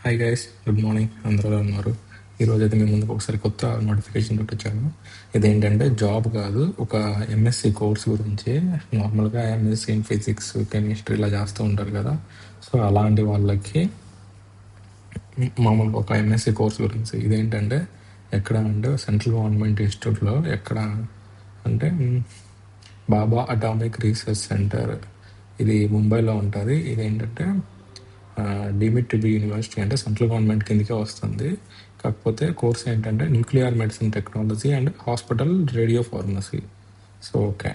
Hi guys, good morning. అందరూ ఎలా ఉన్నారు? ఈరోజు అయితే మీ ముందుకు ఒకసారి కొత్త నోటిఫికేషన్ తోటి వచ్చాను. ఇదేంటంటే జాబ్ కాదు, ఒక ఎంఎస్సి కోర్స్ గురించి. నార్మల్గా ఎంఎస్సి ఇన్ ఫిజిక్స్, కెమిస్ట్రీ ఇలా చేస్తూ ఉంటారు కదా. సో అలాంటి వాళ్ళకి మామూలుగా ఒక ఎంఎస్సి కోర్స్ గురించి. ఇదేంటంటే ఎక్కడ అంటే సెంట్రల్ గవర్నమెంట్ ఇన్స్టిట్యూట్లో ఎక్కడ అంటే బాబా అటామిక్ రీసెర్చ్ సెంటర్, ఇది ముంబైలో ఉంటుంది. ఇదేంటంటే డీమిడ్ టు బి యూనివర్సిటీ, అంటే సెంట్రల్ గవర్నమెంట్ కిందకే వస్తుంది. కాకపోతే కోర్స్ ఏంటంటే nuclear medicine technology and hospital radio pharmacy. So okay,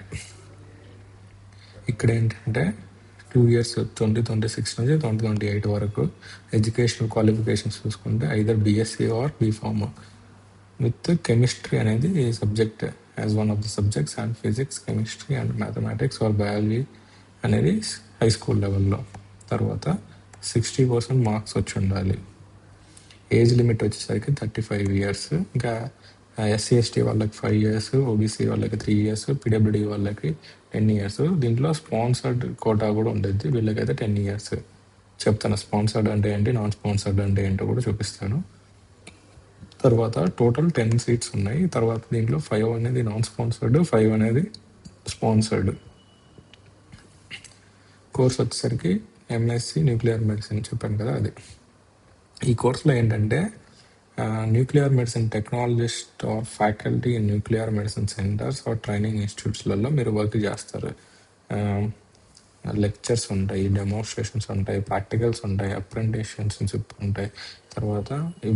ఇక్కడ ఏంటంటే 2 years 2026 నుంచి 2028 వరకు ఎడ్యుకేషనల్ క్వాలిఫికేషన్స్ చూసుకుంటే either BSc or BPharm with chemistry అనేది subject as one of the subjects, and physics, chemistry and mathematics or biology అనేది high school లెవెల్లో. తర్వాత 60% marks వచ్చి ఉండాలి. ఏజ్ లిమిట్ వచ్చేసరికి 35 years. ఇంకా ఎస్సీ ఎస్టీ వాళ్ళకి 5 years, ఓబీసీ వాళ్ళకి 3 years, పీడబ్ల్యూడీ వాళ్ళకి 10 years. దీంట్లో స్పాన్సర్డ్ కోటా కూడా ఉండేది, వీళ్ళకైతే 10 years. చెప్తాను స్పాన్సర్డ్ అంటే ఏంటి, నాన్ స్పాన్సర్డ్ అంటే ఏంటో కూడా చూపిస్తాను. తర్వాత టోటల్ 10 seats ఉన్నాయి. తర్వాత దీంట్లో 5 అనేది నాన్ స్పాన్సర్డ్, 5 అనేది స్పాన్సర్డ్. కోర్స్ వచ్చేసరికి ఎంఎస్సి న్యూక్లియర్ మెడిసిన్ చెప్పాను కదా, అది. ఈ కోర్సులో ఏంటంటే nuclear medicine technologist or faculty in nuclear medicine centres or training ఇన్స్టిట్యూట్స్లలో మీరు వర్క్ చేస్తారు. లెక్చర్స్ ఉంటాయి, డెమోన్స్ట్రేషన్స్ ఉంటాయి, ప్రాక్టికల్స్ ఉంటాయి, అప్రెంటిస్షిప్ ఉంటాయి. తర్వాత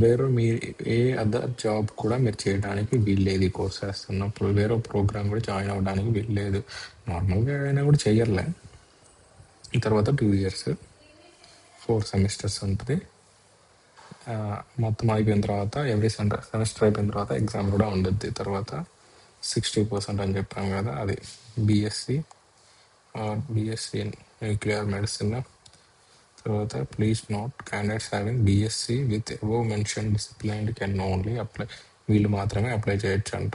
వేరే మీ ఏ అదర్ జాబ్ కూడా మీరు చేయడానికి వీల్లేదు. ఈ కోర్స్ చేస్తున్నప్పుడు వేరే ప్రోగ్రామ్ కూడా జాయిన్ అవ్వడానికి వీల్లేదు. నార్మల్గా అయినా కూడా చెయ్యర్లే. తర్వాత 2 years, 4 semesters ఉంటుంది. మొత్తం అయిపోయిన తర్వాత ఎవ్రీ సెమిస్టర్ అయిపోయిన తర్వాత ఎగ్జామ్ కూడా ఉండద్ది. తర్వాత 60% అని చెప్పాం కదా, అది బీఎస్సీ ఇన్ న్యూక్లియర్ మెడిసిన్. తర్వాత please note candidates having BSc with above mention discipline can only apply, వీళ్ళు మాత్రమే అప్లై చేయొచ్చు అంట.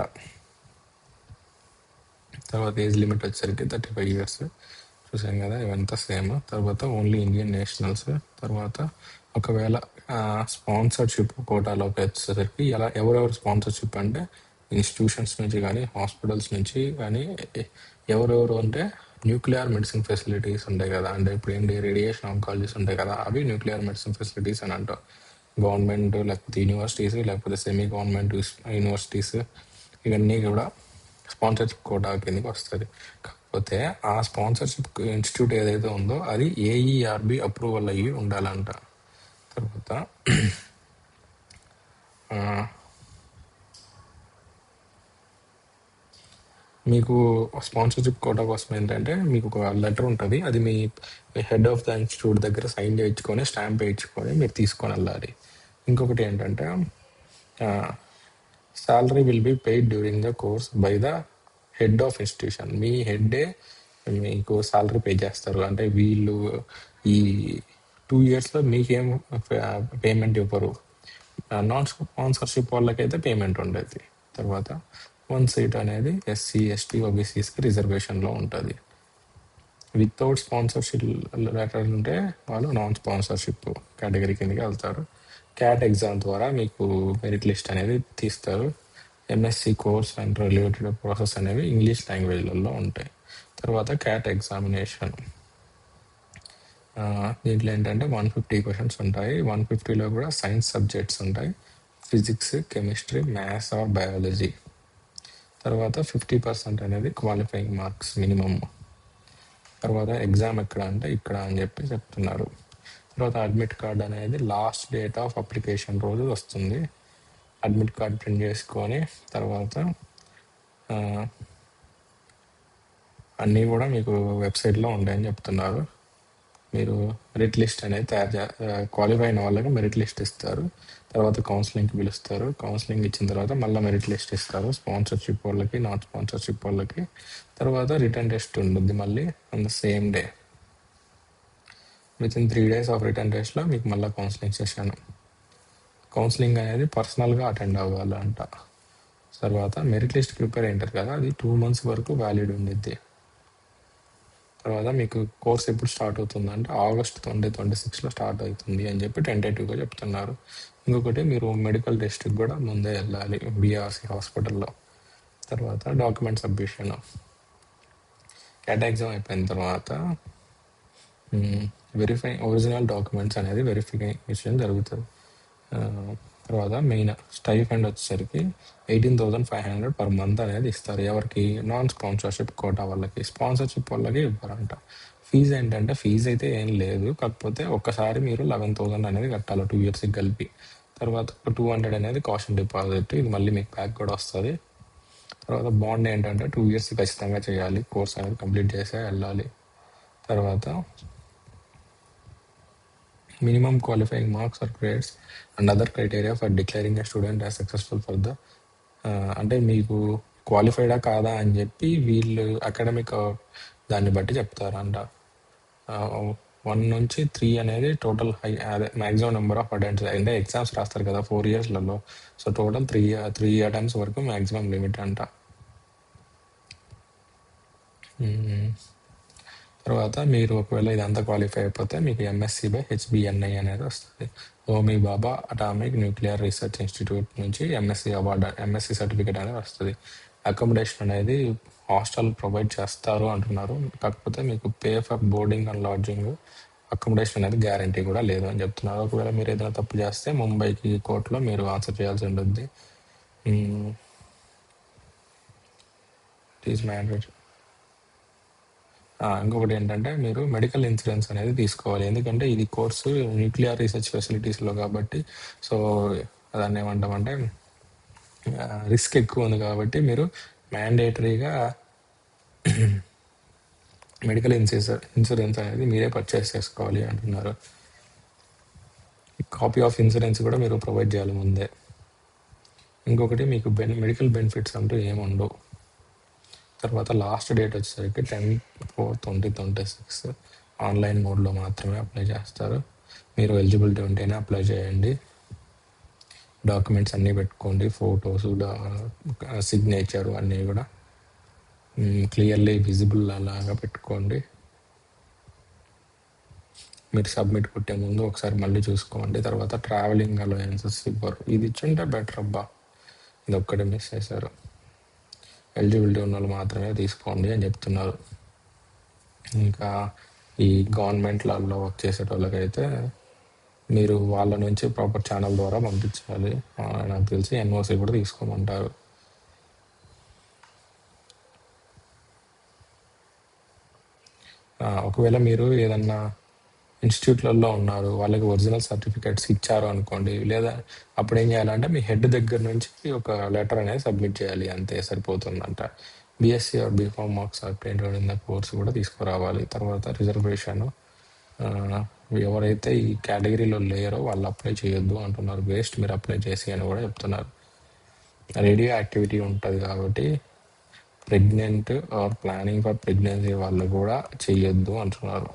తర్వాత ఏజ్ లిమిట్ వచ్చేసరికి 35 years చూసాం కదా, ఇవంతా సేమ్. తర్వాత ఓన్లీ ఇండియన్ నేషనల్స్. తర్వాత ఒకవేళ స్పాన్సర్షిప్ కోటాలోకి వచ్చేసరికి ఎవరెవరు స్పాన్సర్షిప్ అంటే ఇన్స్టిట్యూషన్స్ నుంచి కానీ, హాస్పిటల్స్ నుంచి కానీ, ఎవరెవరు అంటే న్యూక్లియర్ మెడిసిన్ ఫెసిలిటీస్ ఉంటాయి కదా, అంటే ఇప్పుడు ఏంటి రేడియేషన్ ఆంకాలజీస్ ఉంటాయి కదా, అవి న్యూక్లియర్ మెడిసిన్ ఫెసిలిటీస్ అని అంటాం. గవర్నమెంట్ లేకపోతే యూనివర్సిటీస్ లేకపోతే సెమీ గవర్నమెంట్ యూనివర్సిటీస్, ఇవన్నీ కూడా స్పాన్సర్షిప్ కోటా కిందకి వస్తుంది. కాకపోతే ఆ స్పాన్సర్షిప్ ఇన్స్టిట్యూట్ ఏదైతే ఉందో అది ఏఈఆర్బి అప్రూవల్ అయ్యి ఉండాలంట. తర్వాత మీకు స్పాన్సర్షిప్ కోటా కోసం ఏంటంటే మీకు ఒక లెటర్ ఉంటుంది, అది మీ హెడ్ ఆఫ్ ద ఇన్స్టిట్యూట్ దగ్గర సైన్ చేయించుకొని స్టాంప్ వేయించుకొని మీరు తీసుకొని వెళ్ళాలి. ఇంకొకటి ఏంటంటే salary will be paid during the course by the head of institution. మీ హెడ్డే మీకు సాలరీ పే చేస్తారు. అంటే వీళ్ళు ఈ 2 yearsలో మీకేం పేమెంట్ ఇవ్వరు. నాన్ స్పాన్సర్షిప్ వాళ్ళకైతే పేమెంట్ ఉండేది. తర్వాత 1 seat అనేది ఎస్సీ ఎస్టీ ఓబీసీస్కి రిజర్వేషన్లో ఉంటుంది. వితౌట్ స్పాన్సర్షిప్ లెటర్ ఉంటే వాళ్ళు నాన్ స్పాన్సర్షిప్ కేటగిరీ కిందకి వెళ్తారు. క్యాట్ ఎగ్జామ్ ద్వారా మీకు మెరిట్ లిస్ట్ అనేది తీస్తారు. MSc course and related process అనేవి ఇంగ్లీష్ లాంగ్వేజ్లలో ఉంటాయి. తర్వాత క్యాట్ ఎగ్జామినేషన్, దీంట్లో ఏంటంటే 150 questions ఉంటాయి. 150లో కూడా సైన్స్ సబ్జెక్ట్స్ ఉంటాయి, physics, chemistry, maths or biology. తర్వాత 50% అనేది క్వాలిఫైయింగ్ మార్క్స్ మినిమమ్. తర్వాత ఎగ్జామ్ ఎక్కడ అంటే ఇక్కడ అని చెప్పి చెప్తున్నారు. తర్వాత అడ్మిట్ కార్డ్ అనేది లాస్ట్ డేట్ ఆఫ్ అప్లికేషన్ రోజు వస్తుంది. అడ్మిట్ కార్డ్ ప్రింట్ చేసుకొని తర్వాత అన్నీ కూడా మీకు వెబ్సైట్లో ఉంటాయని చెప్తున్నారు. మీరు మెరిట్ లిస్ట్ అనేది క్వాలిఫై అయిన వాళ్ళకి మెరిట్ లిస్ట్ ఇస్తారు. తర్వాత కౌన్సిలింగ్కి పిలుస్తారు. కౌన్సిలింగ్ ఇచ్చిన తర్వాత మళ్ళీ మెరిట్ లిస్ట్ ఇస్తారు స్పాన్సర్షిప్ వాళ్ళకి, నాన్ స్పాన్సర్షిప్ వాళ్ళకి. తర్వాత రిటర్న్ టెస్ట్ ఉంటుంది మళ్ళీ on the same day. With in 3 days of return టెస్ట్లో మీకు మళ్ళీ కౌన్సిలింగ్ సెషన్. కౌన్సిలింగ్ అనేది పర్సనల్గా అటెండ్ అవ్వాలంట. తర్వాత మెరిట్ లిస్ట్ ప్రిపేర్ అయింటారు కదా, అది 2 months వరకు వ్యాలిడ్ ఉండిద్ది. తర్వాత మీకు కోర్స్ ఎప్పుడు స్టార్ట్ అవుతుంది అంటే ఆగస్ట్ 2026లో స్టార్ట్ అవుతుంది అని చెప్పి టెంటేటివ్గా చెప్తున్నారు. ఇంకొకటి మీరు మెడికల్ టెస్ట్కి కూడా ముందే వెళ్ళాలి బీఆర్సీ హాస్పిటల్లో. తర్వాత డాక్యుమెంట్ సబ్మిషన్, క్యాట్ ఎగ్జామ్ అయిపోయిన తర్వాత ఒరిజినల్ డాక్యుమెంట్స్ అనేది వెరిఫికేషన్ జరుగుతుంది. తర్వాత మెయిన్ స్టైఫండ్ వచ్చేసరికి 18,500 పర్ మంత్ అనేది ఇస్తారు. ఎవరికి? నాన్ స్పాన్సర్షిప్ కోటా వాళ్ళకి. స్పాన్సర్షిప్ వాళ్ళకి ఇవ్వరంట. ఫీజు ఏంటంటే ఫీజు అయితే ఏం లేదు, కాకపోతే ఒక్కసారి మీరు 11,000 అనేది కట్టాలి 2 ఇయర్స్కి కలిపి. తర్వాత 200 అనేది కాషన్ డిపాజిట్, ఇది మళ్ళీ మీకు బ్యాక్ కూడా వస్తుంది. తర్వాత బాండ్ ఏంటంటే 2 ఇయర్స్ ఖచ్చితంగా చేయాలి, కోర్స్ అనేది కంప్లీట్ చేసే వెళ్ళాలి. తర్వాత minimum qualifying marks or grades and other criteria for declaring a student as successful for the అంటే మీకు క్వాలిఫైడా కాదా అని చెప్పి వీళ్ళు అకాడమిక్ దాన్ని బట్టి చెప్తారంట. 1 నుంచి 3 అనేది టోటల్ అదే మ్యాక్సిమం నెంబర్ ఆఫ్ అటెంప్ట్స్, అంటే ఎగ్జామ్స్ రాస్తారు కదా 4 ఇయర్స్లలో. సో టోటల్ 3 అటెంప్ట్స్ వరకు మ్యాక్సిమం లిమిట్ అంట. తర్వాత మీరు ఒకవేళ ఇదంతా క్వాలిఫై అయిపోతే మీకు ఎంఎస్సి బై హెచ్బిఎన్ఐ అనేది వస్తుంది. హోమీ బాబా అటామిక్ న్యూక్లియర్ రీసెర్చ్ ఇన్స్టిట్యూట్ నుంచి ఎంఎస్సి సర్టిఫికేట్ అనేది వస్తుంది. అకామిడేషన్ అనేది హాస్టల్ ప్రొవైడ్ చేస్తారు అంటున్నారు, కాకపోతే మీకు pay for boarding and lodging, accommodation అనేది గ్యారంటీ కూడా లేదు అని చెప్తున్నారు. ఒకవేళ మీరు ఏదైనా తప్పు చేస్తే ముంబైకి కోర్టులో మీరు ఆన్సర్ చేయాల్సి ఉంటుంది. It is mandatory. ఇంకొకటి ఏంటంటే మీరు మెడికల్ ఇన్సూరెన్స్ అనేది తీసుకోవాలి, ఎందుకంటే ఇది కోర్సు న్యూక్లియర్ రీసెర్చ్ ఫెసిలిటీస్లో కాబట్టి. సో దాన్ని ఏమంటామంటే రిస్క్ ఎక్కువ ఉంది కాబట్టి మీరు మ్యాండేటరీగా మెడికల్ ఇన్సూరెన్స్ అనేది మీరే పర్చేస్ చేసుకోవాలి అంటున్నారు. కాపీ ఆఫ్ ఇన్సూరెన్స్ కూడా మీరు ప్రొవైడ్ చేయాలి ముందే. ఇంకొకటి మీకు మెడికల్ బెనిఫిట్స్ అంటూ ఏముండవు. తర్వాత లాస్ట్ డేట్ వచ్చేసరికి 10/4/2026 ఆన్లైన్ మోడ్లో మాత్రమే అప్లై చేస్తారు. మీరు ఎలిజిబిలిటీ ఉంటేనే అప్లై చేయండి. డాక్యుమెంట్స్ అన్నీ పెట్టుకోండి, ఫొటోస్, సిగ్నేచర్ అన్నీ కూడా క్లియర్లీ విజిబుల్ అలాగా పెట్టుకోండి. మీరు సబ్మిట్ కొట్టే ముందు ఒకసారి మళ్ళీ చూసుకోండి. తర్వాత ట్రావెలింగ్ అలవెన్సెస్ ఇవ్వరు, ఇది ఇచ్చుంటే బెటర్ అబ్బా, ఇది ఒక్కటే మిస్ చేశారు. ఎలిజిబిలిటీ ఉన్న వాళ్ళు మాత్రమే తీసుకోండి అని చెప్తున్నారు. ఇంకా ఈ గవర్నమెంట్లలో వర్క్ చేసేటోళ్ళకైతే మీరు వాళ్ళ నుంచి ప్రాపర్ ఛానల్ ద్వారా పంపించాలి. నాకు తెలిసి ఎన్ఓసి కూడా తీసుకోమంటారు. ఒకవేళ మీరు ఏదన్నా ఇన్స్టిట్యూట్లలో ఉన్నారు, వాళ్ళకి ఒరిజినల్ సర్టిఫికేట్స్ ఇచ్చారు అనుకోండి, లేదా అప్పుడు ఏం చేయాలంటే మీ హెడ్ దగ్గర నుంచి ఒక లెటర్ అనేది సబ్మిట్ చేయాలి, అంతే సరిపోతుందంట. BSc or BPharm marks are printed in the course కూడా తీసుకురావాలి. తర్వాత రిజర్వేషన్, ఎవరైతే ఈ కేటగిరీలో లేరో వాళ్ళు అప్లై చేయొద్దు అంటున్నారు, వేస్ట్ మీరు అప్లై చేసి అని కూడా చెప్తున్నారు. రేడియో యాక్టివిటీ ఉంటుంది కాబట్టి pregnant are planning for pregnancy వాళ్ళు కూడా చేయొద్దు అంటున్నారు.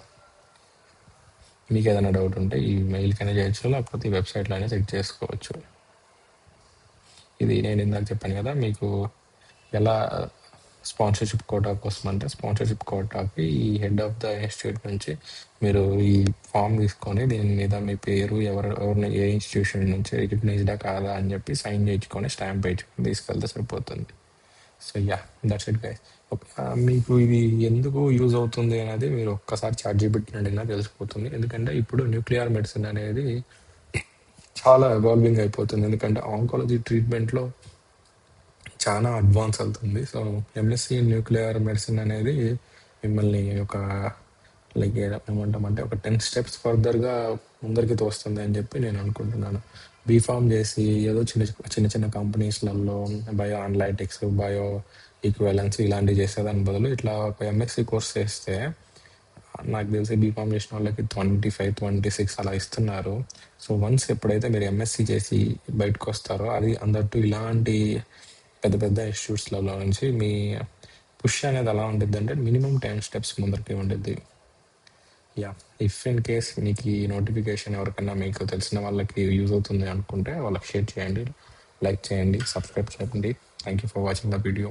మీకు ఏదైనా డౌట్ ఉంటే ఈ మెయిల్కైనా చేయొచ్చు, లేకపోతే ఈ వెబ్సైట్లో అయినా చెక్ చేసుకోవచ్చు. ఇది నేను ఇందాక చెప్పాను కదా మీకు ఎలా స్పాన్సర్షిప్ కోటా కోసం అంటే, స్పాన్సర్షిప్ కోటాకి ఈ హెడ్ ఆఫ్ ద ఇన్స్టిట్యూట్ నుంచి మీరు ఈ ఫామ్ తీసుకొని దీని మీద మీ పేరు, ఎవరిని ఏ ఇన్స్టిట్యూషన్ నుంచి రికగ్నైజ్డా కాదా అని చెప్పి సైన్ చేయించుకొని స్టాంప్ వేయించుకొని తీసుకెళ్తే సరిపోతుంది. So yeah, that's it guys. మీకు ఇది ఎందుకు యూజ్ అవుతుంది అనేది మీరు ఒక్కసారి ChatGPT అడిగినా తెలిసిపోతుంది. ఎందుకంటే ఇప్పుడు న్యూక్లియర్ మెడిసిన్ అనేది చాలా ఎవాల్వింగ్ అయిపోతుంది, ఎందుకంటే ఆంకాలజీ ట్రీట్మెంట్లో చాలా అడ్వాన్స్ అవుతుంది. సో ఎంఎస్సి న్యూక్లియర్ మెడిసిన్ అనేది మిమ్మల్ని ఒక లైక్ ఏమంటామంటే ఒక 10 స్టెప్స్ ఫర్దర్గా ముందరికి తోస్తుంది అని చెప్పి నేను అనుకుంటున్నాను. బీఫామ్ చేసి ఏదో చిన్న చిన్న కంపెనీస్లలో బయో అనలైటిక్స్, బయో ఈక్వలెన్స్ ఇలాంటివి చేసేదాని బదులు ఇట్లా ఒక ఎంఎస్సి కోర్స్ చేస్తే నాకు తెలిసి బీఫామ్ చేసిన వాళ్ళకి 25-26 అలా ఇస్తున్నారు. సో వన్స్ ఎప్పుడైతే మీరు ఎంఎస్సి చేసి బయటకు వస్తారో, అది అందట్టు ఇలాంటి పెద్ద పెద్ద ఇన్స్టిట్యూట్స్లలో నుంచి మీ పుష్ అనేది ఎలా ఉంటుంది అంటే మినిమం 10 స్టెప్స్ ముందరికి ఉంటుంది. యా, ఇఫ్ ఇన్ కేస్ మీకు ఈ నోటిఫికేషన్ ఎవరికైనా మీకు తెలిసిన వాళ్ళకి యూజ్ అవుతుంది అనుకుంటే వాళ్ళకి షేర్ చేయండి, లైక్ చేయండి, సబ్స్క్రైబ్ చేయండి. Thank you for watching the video.